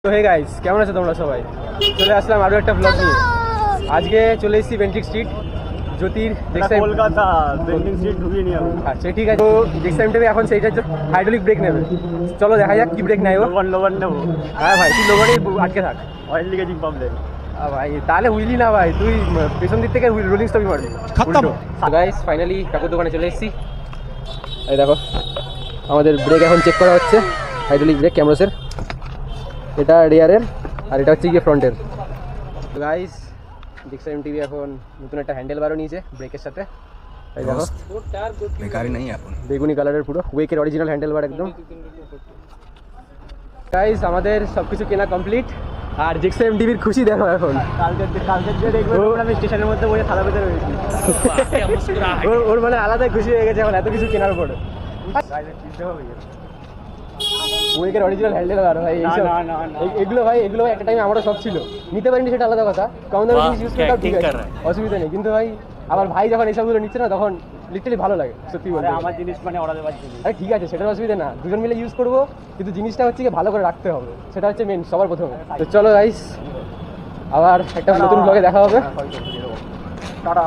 তো hey guys, কেমন আছো তোমরা সবাই? চলে আসলাম আরো একটা ব্লগ নিয়ে। আজকে চলে এসেছি বেন্টিং স্ট্রিট জ্যোতির কলকাতা বেন্টিং স্ট্রিট ঢুকিয়ে নিয়ে যাবো। আচ্ছা ঠিক আছে, তো নেক্সট টাইম থেকে এখন সেইটা হাইড্রোলিক ব্রেক নেবে। চলো দেখা যাক কি ব্রেক নেয় ও। লোবান নেবো। হ্যাঁ ভাই, তুই লোবারে আটকে থাক। Oil leakaging problem. ভাই তাহলে হুইলি না ভাই, তুই পেছন দিক থেকে রোলিং স্টপই মারবি। খতম। গাইস ফাইনালি কাকুর দোকানে চলে এসেছি। এই দেখো আমাদের ব্রেক এখন চেক করা হচ্ছে, হাইড্রোলিক ব্রেক ক্যামরাসের। এটা রিয়ারের আর এটা হচ্ছে গিয়ে ফ্রন্টের। গাইস ডিক্সাইম টিভি এখন নতুন একটা হ্যান্ডেল বারও নিয়েছে ব্রেকের সাথে। এই দেখো বেকারি नहीं है अपन বেগুনি কালারের পুরো ওয়েকের অরিজিনাল হ্যান্ডেল বার একদম। গাইস আমাদের সব কিছু কেনা কমপ্লিট আর জিক্সাইম টিভির খুশি দেখো এখন। কালকে যে দেখবো আমি স্টেশনের মধ্যে বসে থালা পেতে রয়েছি। ওর মানে আলাদাই খুশি হয়ে গেছে এখন এত কিছু কেনার পরে। ওয়েকের অরিজিনাল হ্যান্ডেল বার ভাই, এইসব এগুলো ভাই, এগুলো একটা টাইমে আমারও সব ছিল, নিতে পারিনি সেটা আলাদা কথা। কম দামে জিনিস ইউজ করতেও ঠিক আছে, অসুবিধা নেই। কিন্তু ভাই আবার ভাই যখন এইসবগুলো নিচ্ছে না তখন লিটারালি ভালো লাগে সত্যি বলতে। আমার জিনিস মানে অর্ডার পাচ্ছি। আরে ঠিক আছে, সেটার অসুবিধা না, দুজন মিলে ইউজ করবো, কিন্তু জিনিসটা হচ্ছে কি ভালো করে রাখতে হবে, সেটা হচ্ছে মেন সবার প্রথমে। তো চলো গাইস, আবার একটা নতুন ব্লগে দেখা হবে। টাটা।